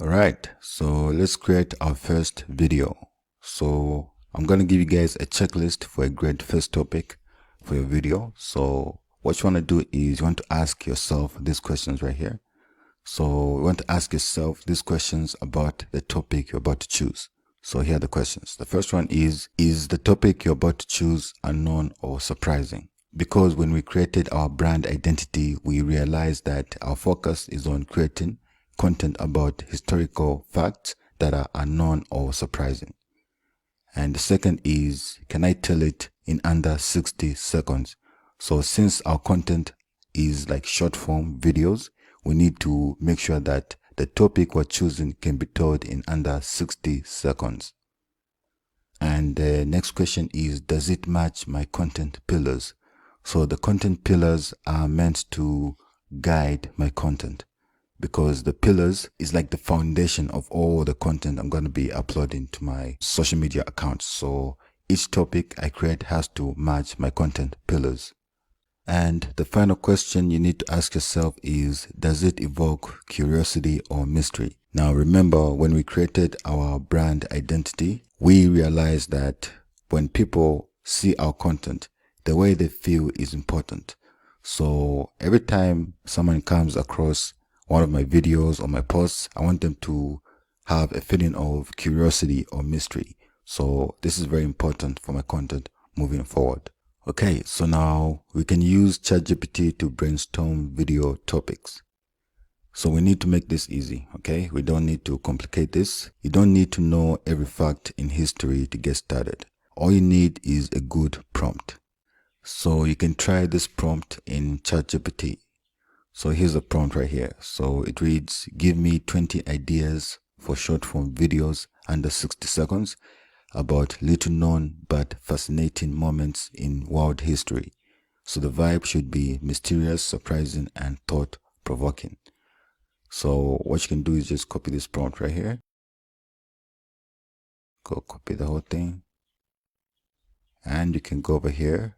Alright, so let's create our first video. So I'm going to give you guys a checklist for a great first topic for your video. So what you want to do is you want to ask yourself these questions right here. So you want to ask yourself these questions about the topic you're about to choose. So here are the questions. The first one is the topic you're about to choose unknown or surprising? Because when we created our brand identity, we realized that our focus is on creating content about historical facts that are unknown or surprising. And the second is, can I tell it in under 60 seconds? So since our content is like short form videos, we need to make sure that the topic we're choosing can be told in under 60 seconds. And the next question is, does it match my content pillars? So the content pillars are meant to guide my content, because the pillars is like the foundation of all the content I'm going to be uploading to my social media accounts. So each topic I create has to match my content pillars. And the final question you need to ask yourself is, does it evoke curiosity or mystery? Now remember, when we created our brand identity, we realized that when people see our content, the way they feel is important. So every time someone comes across one of my videos or my posts, I want them to have a feeling of curiosity or mystery. So this is very important for my content moving forward. Okay, so now we can use ChatGPT to brainstorm video topics. So we need to make this easy, okay? We don't need to complicate this. You don't need to know every fact in history to get started. All you need is a good prompt. So you can try this prompt in ChatGPT. So here's a prompt right here. So it reads, give me 20 ideas for short form videos under 60 seconds about little known but fascinating moments in world history. So the vibe should be mysterious, surprising, and thought provoking. So what you can do is just copy this prompt right here. Go copy the whole thing. And you can go over here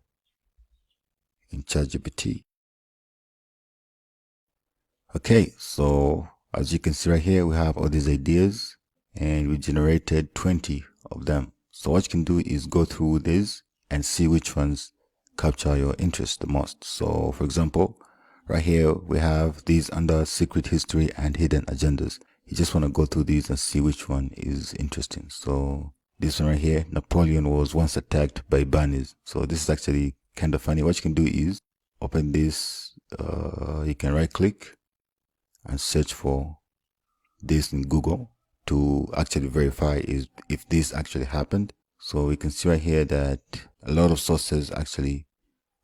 in ChatGPT. Okay, so as you can see right here, we have all these ideas and we generated 20 of them. So what you can do is go through this and see which ones capture your interest the most. So for example, right here, we have these under secret history and hidden agendas. You just want to go through these and see which one is interesting. So this one right here, Napoleon was once attacked by bunnies. So this is actually kind of funny. What you can do is open this, you can right click and search for this in Google to actually verify if this actually happened. So we can see right here that a lot of sources actually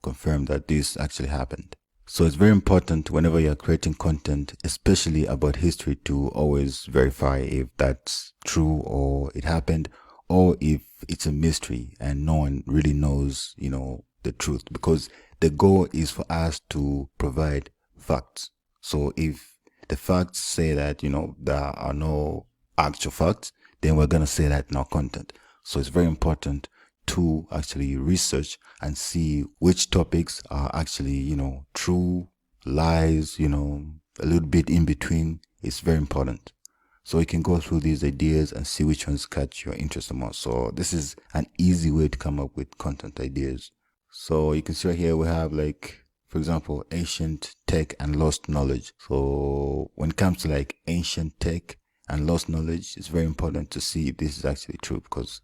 confirm that this actually happened. So it's very important whenever you're creating content, especially about history, to always verify if that's true or it happened, or if it's a mystery and no one really knows, the truth, because the goal is for us to provide facts. So if the facts say that, there are no actual facts, then we're going to say that in our content. So it's very important to actually research and see which topics are actually, true, lies, a little bit in between. It's very important. So you can go through these ideas and see which ones catch your interest the most. So this is an easy way to come up with content ideas. So you can see right here we have, like, for example, ancient tech and lost knowledge. So when it comes to like ancient tech and lost knowledge, it's very important to see if this is actually true, because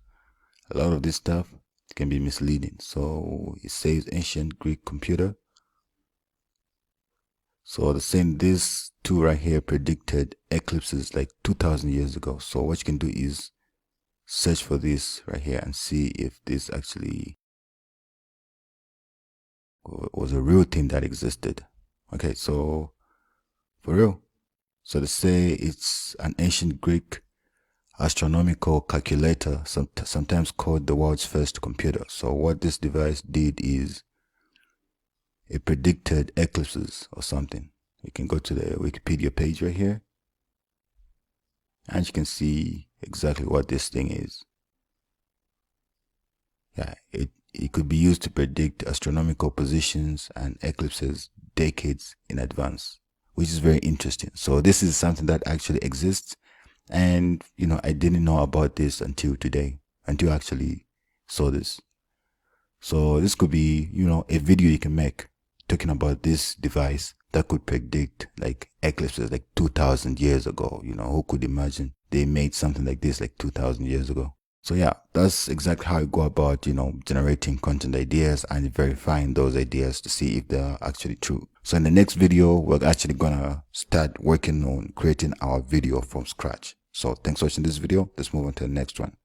a lot of this stuff can be misleading. So it says ancient Greek computer. So these two right here predicted eclipses like 2000 years ago. So what you can do is search for this right here and see if this actually was a real thing that existed. Okay, so for real. So they say it's an ancient Greek astronomical calculator, sometimes called the world's first computer. So what this device did is it predicted eclipses or something. You can go to the Wikipedia page right here and you can see exactly what this thing is. Yeah, it could be used to predict astronomical positions and eclipses decades in advance, which is very interesting. So this is something that actually exists And I didn't know about this until today, until I actually saw this. So this could be, a video you can make talking about this device that could predict like eclipses like 2000 years ago. Who could imagine they made something like this like 2000 years ago? So yeah, that's exactly how I go about, generating content ideas and verifying those ideas to see if they're actually true. So in the next video, we're actually gonna start working on creating our video from scratch. So thanks for watching this video. Let's move on to the next one.